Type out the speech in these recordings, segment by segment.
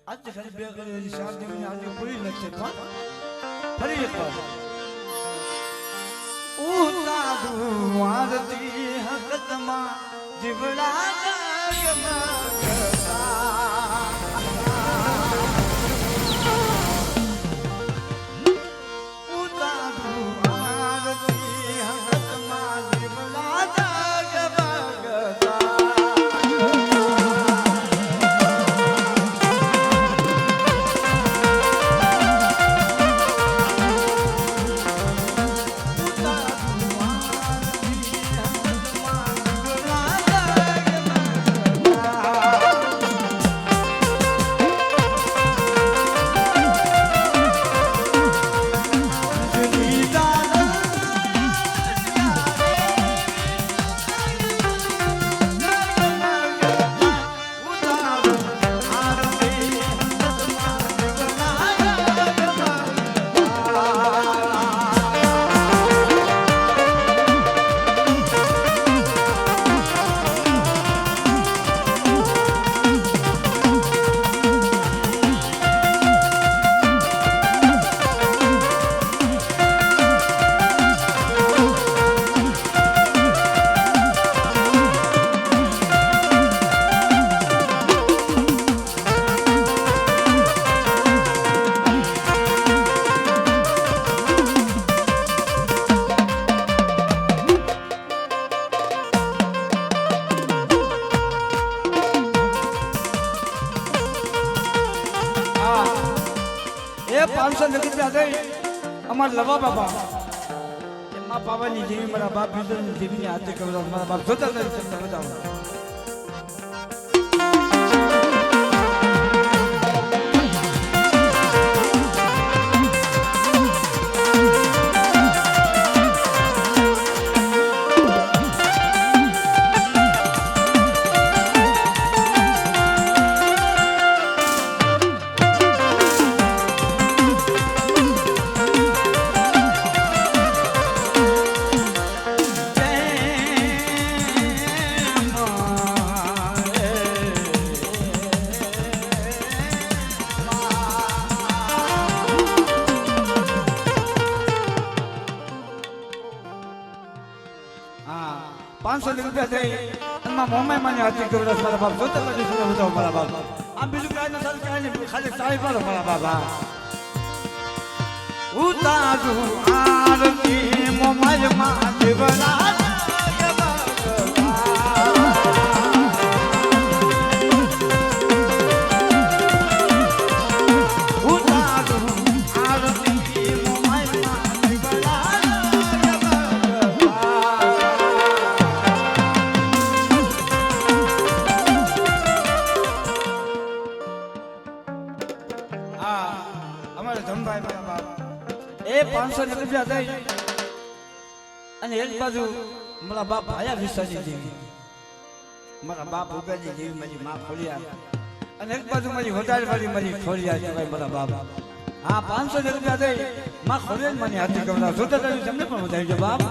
આજ ખાલી બે કરી ચાર દિવસની આજે પૂરી નથી પણ ફરી એકવાર ઉતારું આરતી હકતમાં જીવડા અમાર લવા બાબા એમાં પાવાની જેવી મારા બાપ ભીતરની દેવીની હાથે કવડાવ મારા બાપ જોતા તમને બતાવો ₹500 થઈ એમાં મોમાઈ માને હાથી કવડાવ મારા બાપ જોતા કરી સુને બતાવો મારા બાપ આમ બીજું કાંઈ ન ચાલે કાંઈ નહીં ખાલી ચાવી પાડો મારા બાપ ઉતારું આરતી મોમાઈ માં દેવરા ₹500 થઈ અને એક બાજુ મારા બાપ આયા વિસાજી જેવી મારા બાપ ઉગાજી જેવી મારી માં ખોલિયા અને એક બાજુ મારી હોટાલ વાળી મારી ખોલિયા કહેવાય મારા બાપ હા ₹500 થઈ માં ખોલિયા મને હાથી કવડાવ જોતા તમને પણ વધારી દો બાપ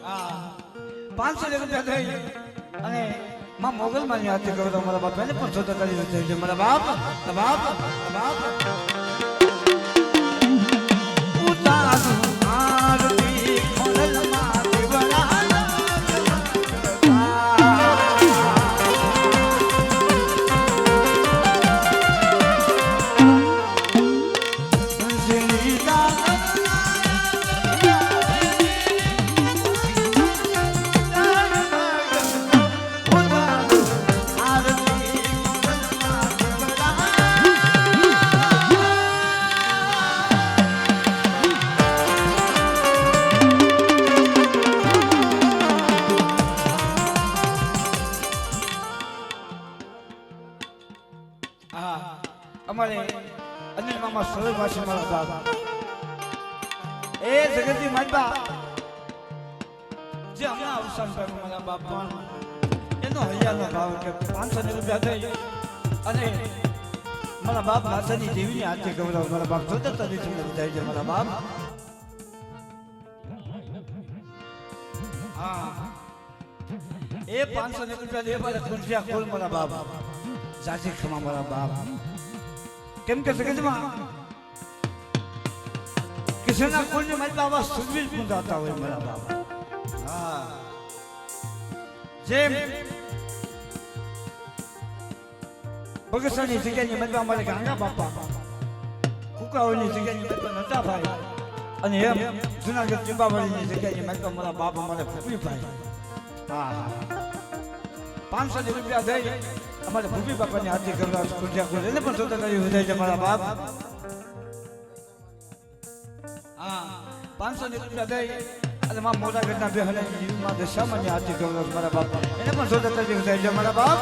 હા ₹500 થઈ અને માં મોગલ માની હાથી કવડાવ મારા બાપ એને પણ જોતા કરી દો મારા બાપ બાપ બાપ આરતી ખોડલ માં દેવરા અમારે અનિલ મામા સરળ ભાષા મારા બાપ એ જગતજી માતા જે હમણાં અવસાન પામ્યું મારા બાપ પણ એનો હૈયાનો ભાવ કે ₹500 થઈ અને મારા બાપ માતાની દેવીની હાથે ગૌરવ મારા બાપ જોતા તમને બધાઈ છે મારા બાપ હા એ ₹500 દે મારા ખુરશિયા ખોલ મારા બાપ જાજી ખમા મારા બાપ કેમ કે જગતમાં કિશોરના કોઈને મારી બાબા સુરવીર પૂંજાતા હોય મારા બાપ હા જેમ બગસરની જગ્યાની મતલબ મારે ગાંગા બાપા કુકાઓની જગ્યાની મતલબ નતા ભાઈ અને એમ જુનાગઢ ચિંબાવળીની જગ્યાની મતલબ મારા બાપ અમારે ભૂપી ભાઈ હા 500 રૂપિયા દઈ અમારે ભૂપી બાપાની આરતી કરવા પૂજા કરે એને પણ જોતા કરી વધાય છે મારા બાપ હા 500 રૂપિયા દઈ અને માં મોટા ઘરના બે હલાની જીવમાં દશામાની આરતી કરવા મારા બાપ એને પણ જોતા કરી વધાય છે મારા બાપ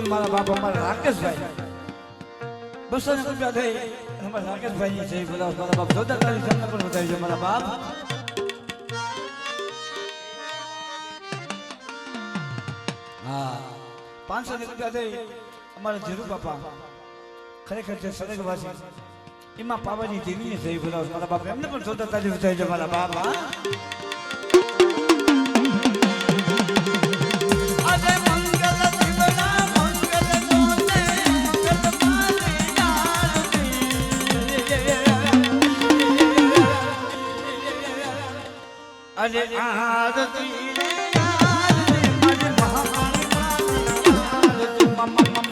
મારા બાપા મારા રાકેશભાઈ 200 રૂપિયા થઈ અમારા રાકેશભાઈ ની છે બોલાવ મારા બાપ જોતા તારી સામે પણ વધારી છે મારા બાપ હા 500 રૂપિયા થઈ અમારા જીરુ બાપા ખરેખર છે સરેગવાસી એમાં પાવાની દેવી ની છે બોલાવ મારા બાપ એમને પણ જોતા તારી વધારી છે મારા બાપ હા અરે આરતી રે આરતી મારી મહામારી આરતી મમ્મા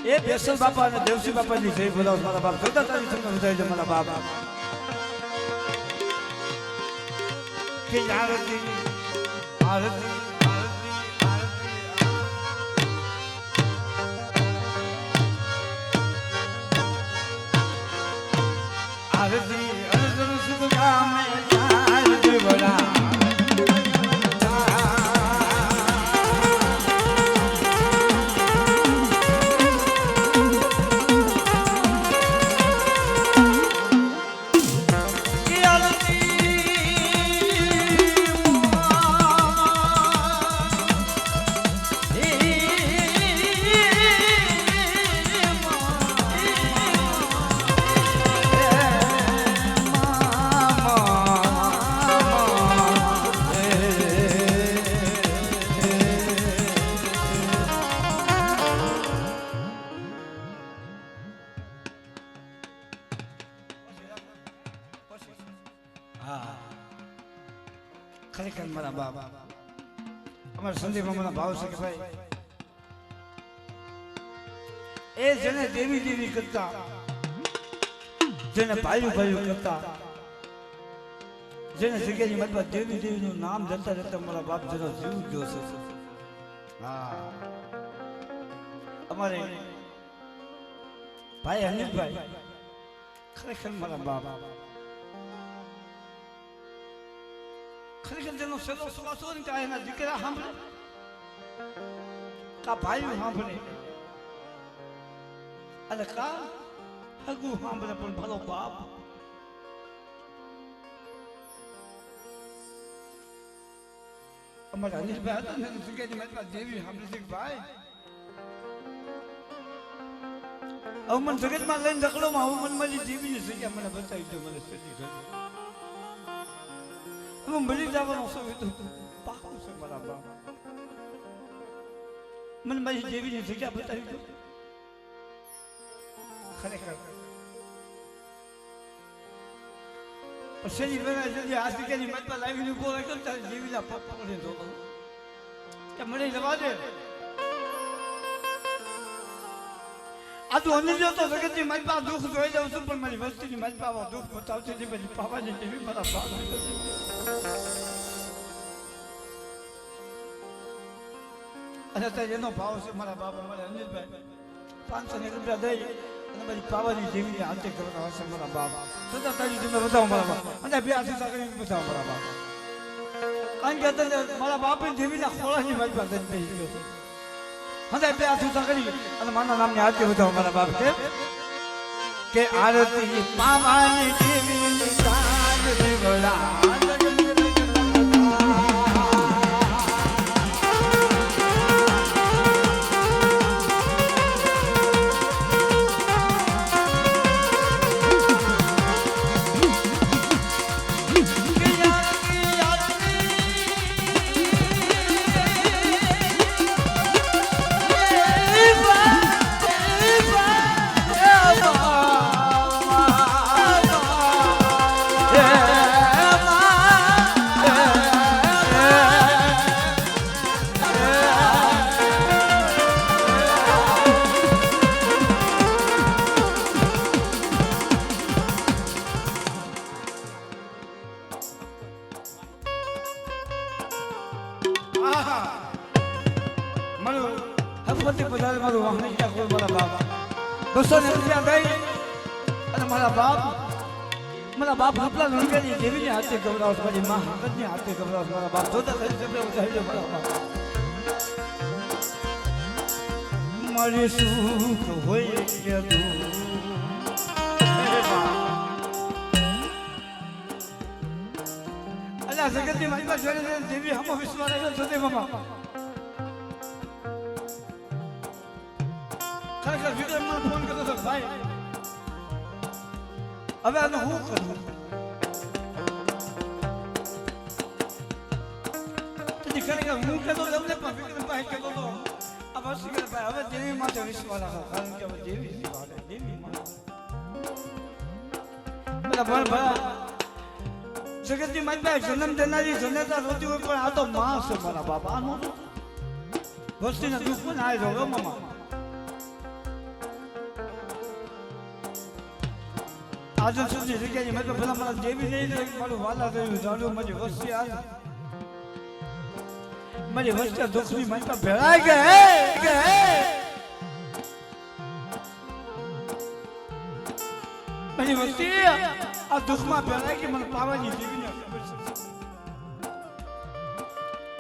એ બેસલ બાપા અને દેવસી બાપાની જય બોલાવ મારા બાપ જોતા તારી તમને વધાય છે મારા બાપ કે આરતી આરતી આરતી અરજન સુખ ગામે આરતી બોલા ખરેખર મારા બાપ અમારા સંદીપ મામાના ભાવ છે કે ભાઈ એ જેને દેવી દેવી કરતા જેને ભાઈ ભાઈ કરતા જેને જગ્યાની મતલબ દેવી દેવીનું નામ જતા જતા મારા બાપ જેનો જીવ ગયો છે હા અમારે ભાઈ હનીફભાઈ ખરેખર મારા બાપ ખરેખર જેનો સેલો સુવાસો ને કે એના દીકરા સાંભળે કા ભાઈ સાંભળે અને કા હગુ સાંભળે પણ ભલો બાપ અમારા હનીફભાઈ હતા ને જગ્યાની મતલબ દેવી સાંભળે છે ભાઈ હવે મને જગતમાં લઈને ઢકડોમાં હું મને મારી દેવીની જગ્યા મને બતાવી દો મને સજી હું મરી જવાનો છું એ તો પાકું છે મારા બાપ. મને મારી દેવીની જગ્યા બતાવી દો. ખરેખર પછી વેલા જલ્દી આ જગ્યાની મતમાં લાવીને ઉભો રાખ્યો તારી દેવીના પપ્પા મને ધોકો કે મને જવા દે. આ તો અનિલ તો જગતની મારી પાસે દુઃખ જોઈ જાઉં છું પણ મારી વસ્તીની મારી પાસે દુઃખ બતાવતી હતી પછી પાવાની દેવી મારા બાપ. અને અત્યારે એનો ભાવ છે મારા બાપ મારા અનિલભાઈ 500 રૂપિયા દઈ અને મારી પાવાની દેવીની હાથે કરતા હશે મારા બાપ. છતાં તારી તમે બતાવો મારા બાપ અને બે હાથી કરીને બતાવો મારા બાપ. કારણ કે અત્યારે મારા બાપે દેવીના ખોળાની મારી પાસે થઈ ગયો છે. હવે બે હાથી કરી અને મારા નામની આરતી બતાવો મારા બાપ. કે આરતી પાવાની દેવીની સાજ દેવડા મારા બાપ રૂપલા રૂપિયાની દેવીની હાથે ગવડાવશ મારી માં હકતની હાથે ગવડાવશ મારા બાપ જોતા થઈ જશે ઉઠાઈ મારા બાપ. મારી સુખ હોય કે તું અલ્યા જગતની મારી પાસે દેવી હમો વિશ્વાસ આવ્યો જોતે મામા. ખરેખર વિક્રમમાં ફોન કર્યો હતો ભાઈ હવે આને હું કરું તેથી ખરેખર હું કહેતો તમને પણ વિક્રમભાઈ કહેતો હતો આ બસ ભાઈ હવે દેવી માટે વિશ્વાસ રાખો કારણ કે હવે દેવી દેવી બધા ભણ ભણા જગતની મારી પાસે જન્મ દેનારી જનેતા રોતી હોય પણ આ તો માં છે મારા બાપા. આનું વસ્તીના દુઃખ પણ આવી રહ્યો મામા. આજે સુધી જગ્યાની મતલબ ભલા મારા દેવી નહીં મારું વાલા થયું જાડું મારી વસ્તી આ મારી વસ્તી દુઃખની મારી ભેળાઈ ગઈ મારી વસ્તી આ દુઃખમાં ભેળાઈ ગઈ મને પાવાની દેવીને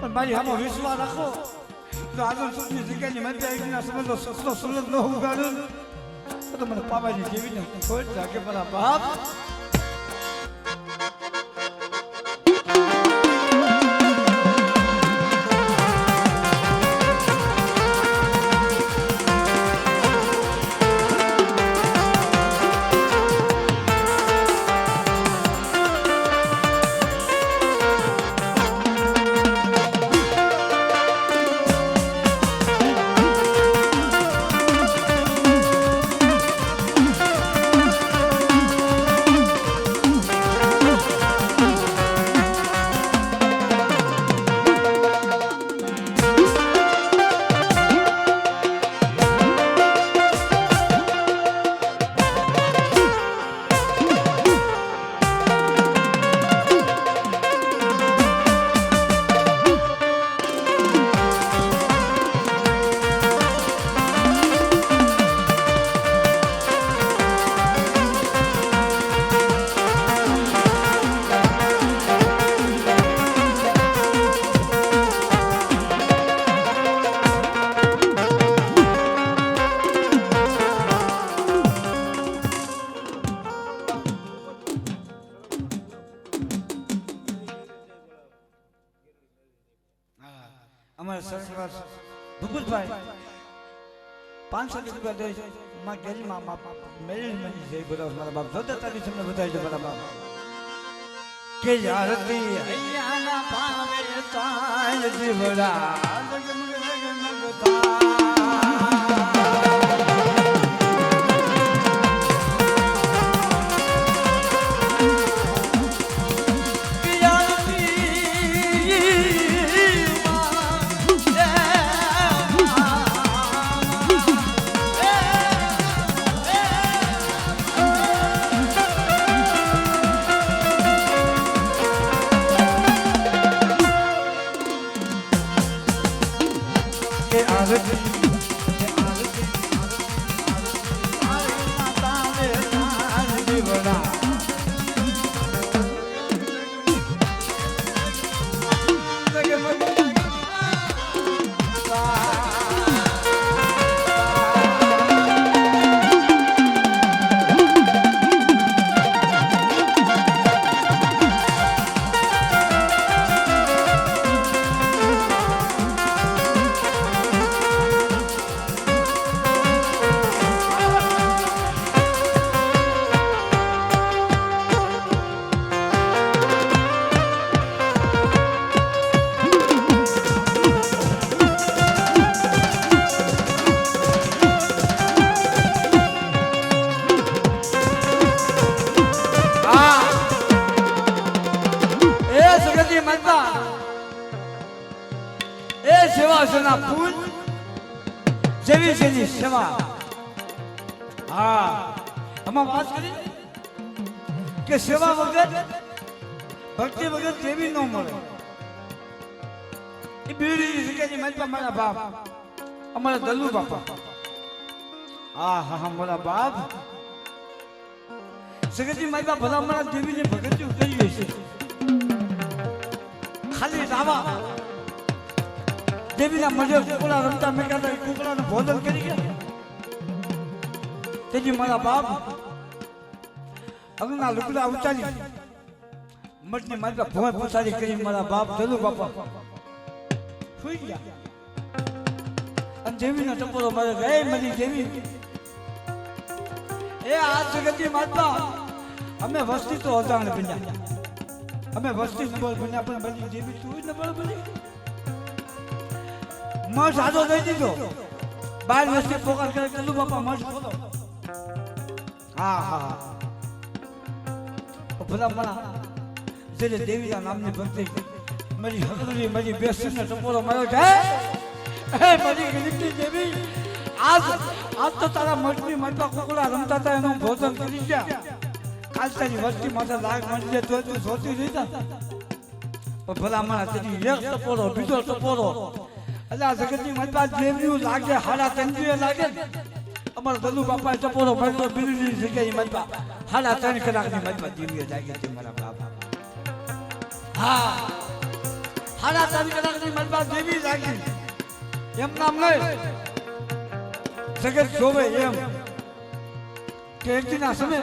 પણ મારી આમાં વિશ્વાસ રાખો તો આજે સુધી જગ્યાની મતલબ સમજો સસલો સુરત ન ઉગાડું તો મને પાવાની દેવીને ખોટ લાગે મારા બાપ. અમારા સરકાર ભૂપતભાઈ 500 રૂપિયા દઈશ માં ગેલમાં મેળવી મળી જઈ બધા મારા બાપ જોતા તારી તમને બતાવી દે મારા બાપ. કે યારતી હૈયાના ભાવે તાય જીવડા સેવા ફૂલ જેવી જેવી સેવા હા આમાં વાત કરી કે સેવા વગર ભક્તિ વગર દેવી ન મળે એ બીડી જગ્યાની મારી મારા બાપ અમારા દલ્લુ બાપા હા હા હા મારા બાપ સગતી મારી બાપ ભલા અમારા દેવીને ભગતી ઉતરી છે ખાલી રાવા દેવીના મજે કુકડા રમતા મેં કહેતા કુકડાનું ભોજન કરી ગયા તેથી મારા બાપ અગના લુકડા ઉતારી મઠની મારી ભોય પસારી કરી મારા બાપ દલુ બાપા સુઈ ગયા અને દેવીનો ટપોરો મારે ગઈ મરી દેવી એ આ જગતી માતા અમે વસ્તી તો અજાણ બન્યા અમે વસ્તી નબળ બન્યા પણ બની દેવી તું નબળ બની મઠ આજો દઈ દીધો બાર વસ્તી પોકાર કરે દલુ બાપા મઠ ખોલો હા હા ભલા મણા જેને દેવીના નામની ભક્તિ મારી હકરી મારી બેસીને ટપોરો માર્યો છે હે મારી ગરીબની દેવી આજ તો તારા મઠની મઠમાં કુકડા રમતા હતા એનું ભોજન કરી ગયા કાલ તારી વસ્તી માથે લાગ મંડી તો તું જોતી રહી જા ભલા મણા તેની એક ટપોરો બીજો ટપોરો અલા જગતની મઠમાં દેવીનું લાગે હાડા તંજીએ લાગે અમારા દલુ બાપા ટપોરો મારતો બીજની જગ્યાએ મઠમાં હાડા 3 કલાકની મઠમાં દેવીએ જાગી છે મારા બાપા હા હાડા 3 કલાકની મઠમાં દેવી જાગી એમ નામ નહીં જગત જોવે એમ કે એકદીના સમય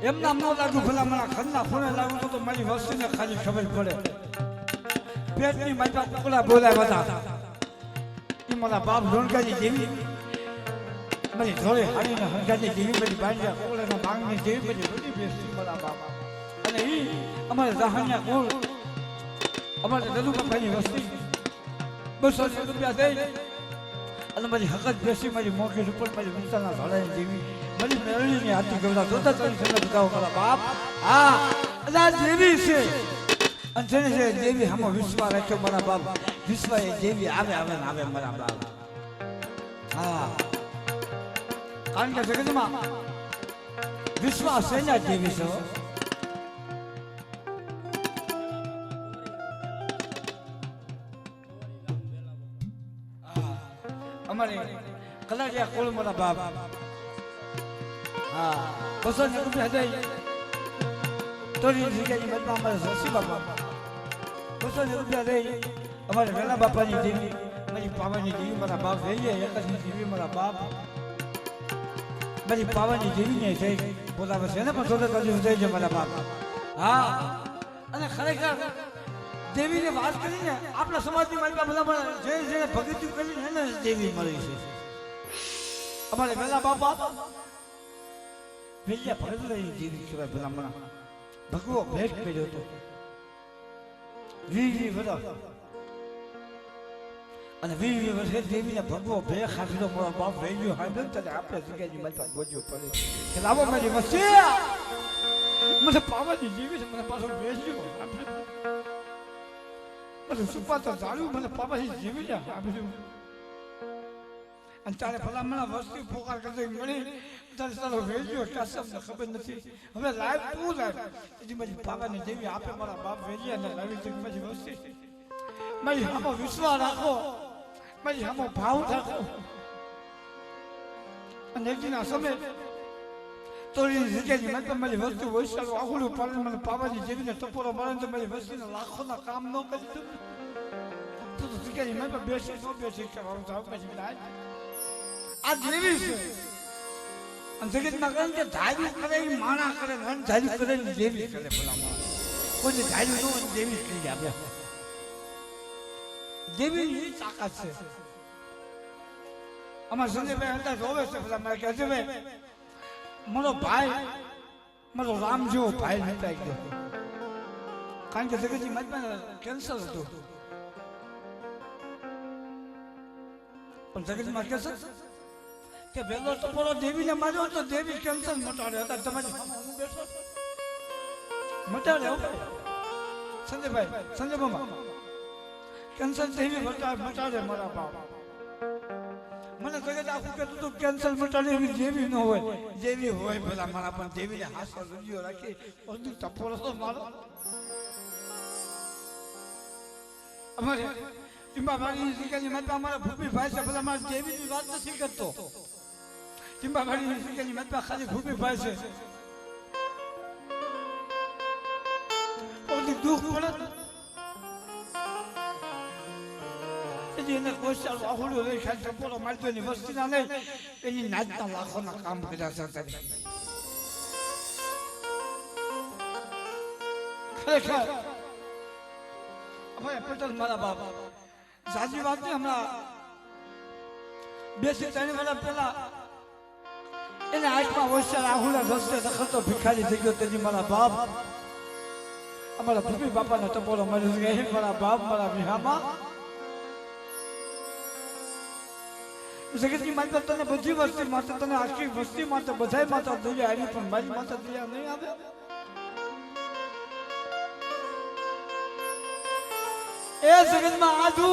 એમ નામ ન લાગુ ભલા મારા ઘરના ફોને લાગુ તો મારી વસ્તીને ખાલી ખબર પડે પેટની માતા કુકડા બોલાવ્યા હતા એ મારા બાપ રોણકાજી દેવી મારી જોડે હાડીને હંગાની દેવી મારી બાંધ્યા કુકડાના માંગની દેવી મારી બધી બેસતી મારા બાપ અને એ અમારે જહાનિયા કુળ અમારે દલુ બાપાની વસ્તી 200 રૂપિયા દઈ અને મારી હકત બેસી મારી મોખી ઉપર મારી વિંતાના ભાડાની દેવી મારી મેળવીની હાથી ગવડા જોતા તારી સને બતાવો મારા બાપ હા અલા દેવી છે અને જેને જે દેવી હમો વિશ્વાસ રાખ્યો મારા બાપ વિશ્વાસ એ દેવી આવે આવે ને આવે મારા બાપ હા કારણ કે જગતમાં વિશ્વાસ એના દેવી છે અમારે કલાડિયા કોળ મારા બાપ હા 200 રૂપિયા દઈ તોરી જગ્યાની મતમાં અમારે સસી બાપા 200 રૂપિયા દઈ અમારે વેલા બાપાની દેવી મારી પાવાની દેવી મારા બાપ રહીએ એકની દેવી મારા બાપ મારી પાવાની દેવી ને થઈ બોલાવે છે ને પણ થોડે કદી થઈ છે મારા બાપ હા અને ખરેખર દેવીને વાત કરીને આપણા સમાજની મારી બધા જે જેને ભગતી કરીને એને દેવી મળી છે અમારે વેલા બાપા વેલ્યા ભગત લઈ દેવી કહેવાય ભલામણા ભગવો ભેટ કર્યો હતો 20 વર્ષ અને 20 વર્ષે દેવીને ભગવો ભેખ આપીનો મારો બાપ રહી ગયો હાંભળ તને આપણે જગ્યાની માથે ગોજ્યો પડે કે લાવો મારી વચ્ચે મને પાવાની જીવી છે મને પાછો વેચ્યો મને સુપાતો જાળ્યું મને પાવાની જીવી છે હાંભળ્યું અને તારે ભલામણા વસ્તી પોકાર કરતી મળી તારે તારો વેચ્યો કાસમને ખબર નથી હવે લાઈવ તું લાઈવ એજી મારી પાવાની જેવી આપે મારા બાપ વેચી અને લાવી છે મારી વસ્તી મારી હામો વિશ્વાસ રાખો મારી હામો ભાવ રાખો અને એકદીના સમય તોરી જગ્યાની મત મારી વસ્તુ વૈશાળ આખું પાલન મને પાવાની જેવીને ટપોરો મારે તો મારી વસ્તીના લાખોના કામ ન કરી દઉં તો જગ્યાની મત બેસી નો બેસી કરવાનું જાવ પછી આ જેવી છે અને જગતમાં કહે કે ધાર્યું કરે એ માણા કરે ને ધાર્યું કરે ને દેવી કરે ભલા કોઈ ધાર્યું ન દેવી કરી આપે દેવી તાકાત છે અમારા સંજયભાઈ અંદર રોવે છે બધા મારે કહે છે ભાઈ મારો ભાઈ મારો રામ જેવો ભાઈ નીકળાઈ ગયો કારણ કે જગતજી મતમાં કેન્સર હતું પણ જગતમાં કેન્સર કે વેલો તો પોરો દેવીને માર્યો તો દેવી કેન્સર મટાડે હતા તમારી હું બેઠો મટાડે સંજયભાઈ સંજય મામા કેન્સર દેવી મટાડે મારા બાપ મને જગત આખું કહેતું હતું કેન્સર મટાડે એવી દેવી ન હોય દેવી હોય ભલા મારા પણ દેવીને હાસ્ય રૂપિયો રાખી બધું ટપોરો તો મારો અમારે ટીંબાભાઈ શીખેલી મત અમારા ભૂપી ભાઈ છે ભલા મારા દેવીની વાત નથી કરતો ટીંબાભાઈ શીખેલી મત ખાલી ભૂપી ભાઈ છે બધું દુઃખ પડે એને કોશાલ વાહુડો લઈ ખાલી ટપોરો મારતો એની વસ્તીના નહીં એની નાચના લાખોના કામ કર્યા છે ખરેખર ભાઈ પટેલ મારા બાપ સાચી વાત નહીં હમણાં 2 થી 3 વર્ષ પહેલા એને આંખમાં હોશિયાર આહુડા રસ્તે દખલતો ભિખારી થઈ ગયો તેની મારા બાપ અમારા ભૂપી બાપાનો ટપોરો મારી ગયા મારા બાપ મારા વિહામાં જગતની માતા તને બધી વસ્તી માતા તને આખી વસ્તી માતા બધાય માતા દયા આવી પણ મારી માતા દયા નહીં આવે એ જગતમાં આધુ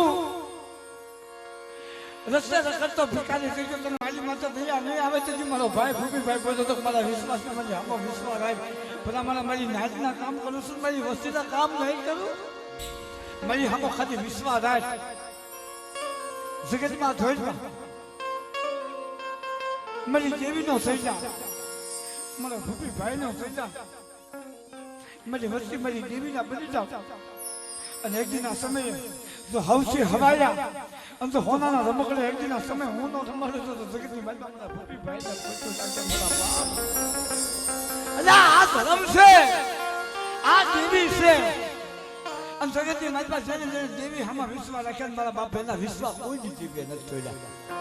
રસ્તે રખડતો ભિખારી થઈ ગયો તને મારી માતા દયા નહીં આવે તેથી મારો ભાઈ ભૂપીભાઈ બોલતો તો મારા વિશ્વાસમાં મને આમાં વિશ્વાસ આવે બધા મારી નાચના કામ કરું છું મારી વસ્તીના કામ નહીં કરું મારી આમાં ખાલી વિશ્વાસ રાખ જગતમાં ધોઈમાં મારી દેવીનો સૈજા મારા ભૂપીભાઈનો સૈજા મારી વસ્તી મારી દેવીના બની જાવ અને એક દિનના સમયે જો હવસી હવાયા અને જો હોનાના રમકડે એક દિનના સમય હું નો રમાડું તો જગતની માતા મારા ભૂપીભાઈના પૈસો સાથે મારા બાપ અલા આ ધર્મ છે આ દેવી છે અને જગતની માતા જેને જેને દેવી આમાં વિશ્વાસ રાખ્યા મારા બાપ એના વિશ્વાસ કોઈ જ જીવે નથી છોડ્યા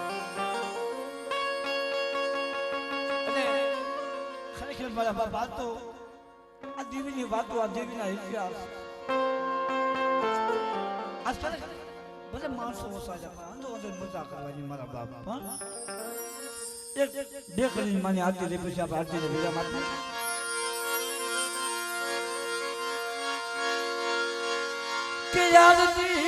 મારા બાપ આ તો આ દેવીની વાતો આ દેવીના ઇતિહાસ આજ ભલે માણસો ઓછા છે અંદો અંદર મજા કરવાની મારા બાપ એક બે કરીને માની આરતી લે પછી આપણે આરતી વિરામ આપીએ કે યાદથી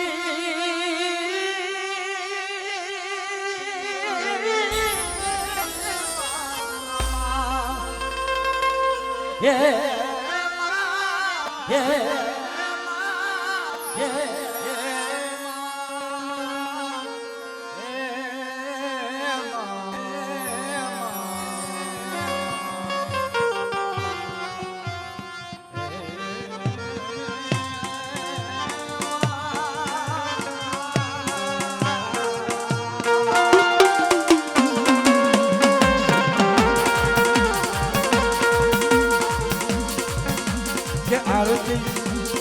આરતી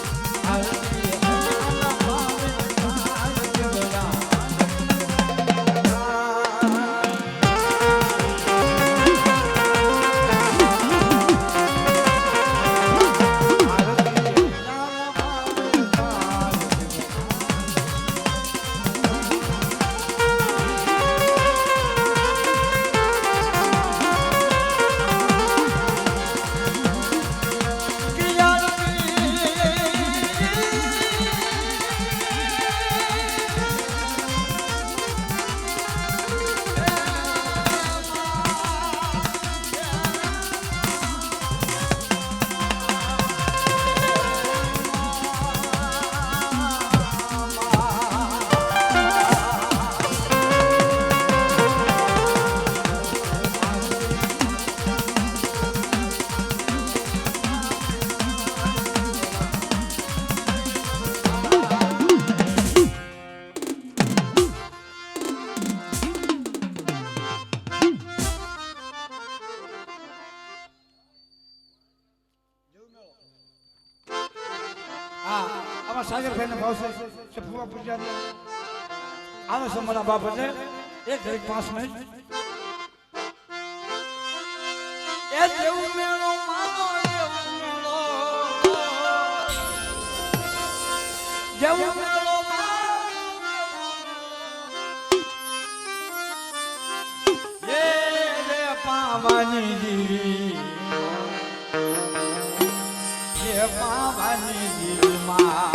સાગર ભાઈને ભાવશે છે ફૂવા પૂજારી આનો છે મારા બાપ એટલે એક ઘડી 5 મિનિટ એ જેવું મેળો માનો એવું મેળો જેવું મેળો એ રે પાવાની દીવી એ પાવાની દીવી માં